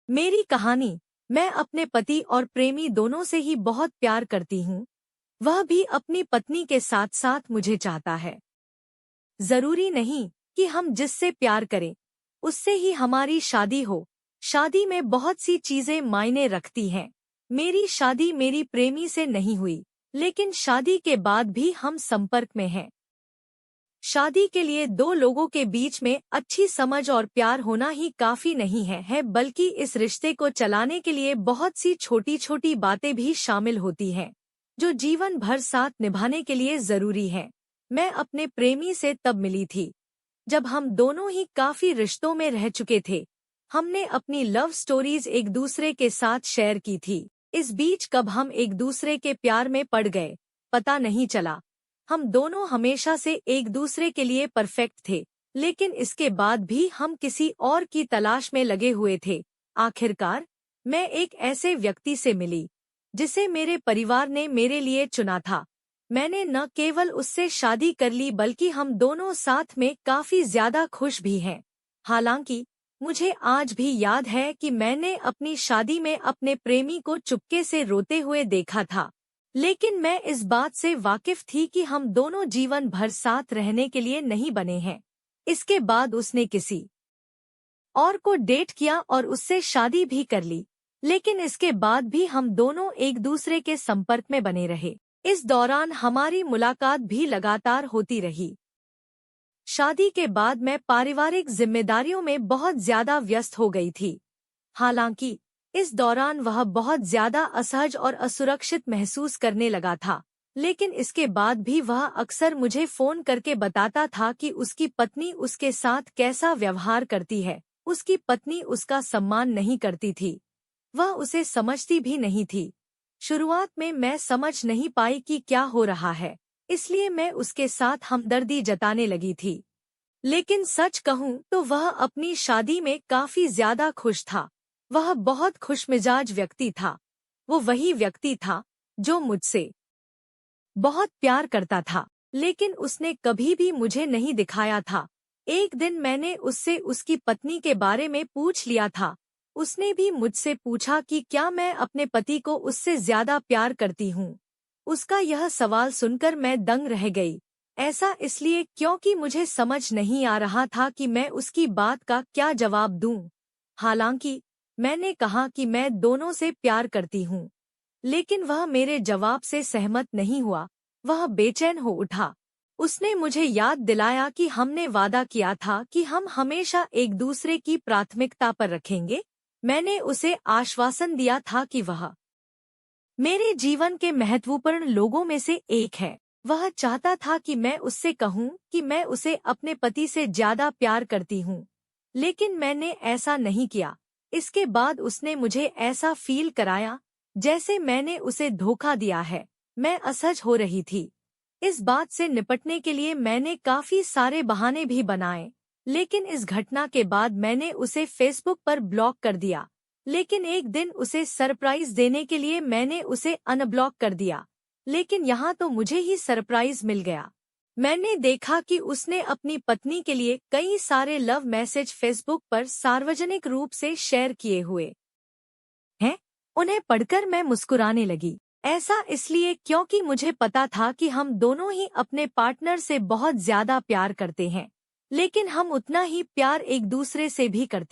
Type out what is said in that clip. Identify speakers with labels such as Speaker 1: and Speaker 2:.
Speaker 1: मेरी कहानी। मैं अपने पति और प्रेमी दोनों से ही बहुत प्यार करती हूँ। वह भी अपनी पत्नी के साथ साथ मुझे चाहता है। जरूरी नहीं कि हम जिससे प्यार करें उससे ही हमारी शादी हो। शादी में बहुत सी चीजें मायने रखती हैं। मेरी शादी मेरी प्रेमी से नहीं हुई, लेकिन शादी के बाद भी हम संपर्क में हैं। शादी के लिए दो लोगों के बीच में अच्छी समझ और प्यार होना ही काफी नहीं है, बल्कि इस रिश्ते को चलाने के लिए बहुत सी छोटी छोटी बातें भी शामिल होती हैं, जो जीवन भर साथ निभाने के लिए जरूरी है। मैं अपने प्रेमी से तब मिली थी जब हम दोनों ही काफी रिश्तों में रह चुके थे। हमने अपनी लव स्टोरीज एक दूसरे के साथ शेयर की थी। इस बीच कब हम एक दूसरे के प्यार में पड़ गए पता नहीं चला। हम दोनों हमेशा से एक दूसरे के लिए परफेक्ट थे, लेकिन इसके बाद भी हम किसी और की तलाश में लगे हुए थे। आखिरकार मैं एक ऐसे व्यक्ति से मिली जिसे मेरे परिवार ने मेरे लिए चुना था। मैंने न केवल उससे शादी कर ली, बल्कि हम दोनों साथ में काफी ज्यादा खुश भी हैं। हालांकि मुझे आज भी याद है कि मैंने अपनी शादी में अपने प्रेमी को चुपके से रोते हुए देखा था, लेकिन मैं इस बात से वाकिफ थी कि हम दोनों जीवन भर साथ रहने के लिए नहीं बने हैं। इसके बाद उसने किसी और को डेट किया और उससे शादी भी कर ली, लेकिन इसके बाद भी हम दोनों एक दूसरे के संपर्क में बने रहे। इस दौरान हमारी मुलाकात भी लगातार होती रही। शादी के बाद मैं पारिवारिक जिम्मेदारियों में बहुत ज्यादा व्यस्त हो गई थी। हालांकि इस दौरान वह बहुत ज्यादा असहज और असुरक्षित महसूस करने लगा था, लेकिन इसके बाद भी वह अक्सर मुझे फोन करके बताता था कि उसकी पत्नी उसके साथ कैसा व्यवहार करती है। उसकी पत्नी उसका सम्मान नहीं करती थी, वह उसे समझती भी नहीं थी। शुरुआत में मैं समझ नहीं पाई कि क्या हो रहा है, इसलिए मैं उसके साथ हमदर्दी जताने लगी थी। लेकिन सच कहूँ तो वह अपनी शादी में काफी ज्यादा खुश था। वह बहुत खुशमिजाज व्यक्ति था। वो वही व्यक्ति था जो मुझसे बहुत प्यार करता था, लेकिन उसने कभी भी मुझे नहीं दिखाया था। एक दिन मैंने उससे उसकी पत्नी के बारे में पूछ लिया था। उसने भी मुझसे पूछा कि क्या मैं अपने पति को उससे ज्यादा प्यार करती हूँ। उसका यह सवाल सुनकर मैं दंग रह गई। ऐसा इसलिए क्योंकि मुझे समझ नहीं आ रहा था कि मैं उसकी बात का क्या जवाब दूं। हालांकि मैंने कहा कि मैं दोनों से प्यार करती हूँ, लेकिन वह मेरे जवाब से सहमत नहीं हुआ। वह बेचैन हो उठा। उसने मुझे याद दिलाया कि हमने वादा किया था कि हम हमेशा एक दूसरे की प्राथमिकता पर रखेंगे। मैंने उसे आश्वासन दिया था कि वह मेरे जीवन के महत्वपूर्ण लोगों में से एक है। वह चाहता था कि मैं उससे कहूं कि मैं उसे अपने पति से ज्यादा प्यार करती हूं, लेकिन मैंने ऐसा नहीं किया। इसके बाद उसने मुझे ऐसा फील कराया जैसे मैंने उसे धोखा दिया है। मैं असहज हो रही थी। इस बात से निपटने के लिए मैंने काफी सारे बहाने भी बनाए, लेकिन इस घटना के बाद मैंने उसे फेसबुक पर ब्लॉक कर दिया। लेकिन एक दिन उसे सरप्राइज देने के लिए मैंने उसे अनब्लॉक कर दिया, लेकिन यहाँ तो मुझे ही सरप्राइज मिल गया। मैंने देखा कि उसने अपनी पत्नी के लिए कई सारे लव मैसेज फेसबुक पर सार्वजनिक रूप से शेयर किए हुए हैं। उन्हें पढ़कर मैं मुस्कुराने लगी। ऐसा इसलिए क्योंकि मुझे पता था कि हम दोनों ही अपने पार्टनर से बहुत ज्यादा प्यार करते हैं, लेकिन हम उतना ही प्यार एक दूसरे से भी करते हैं।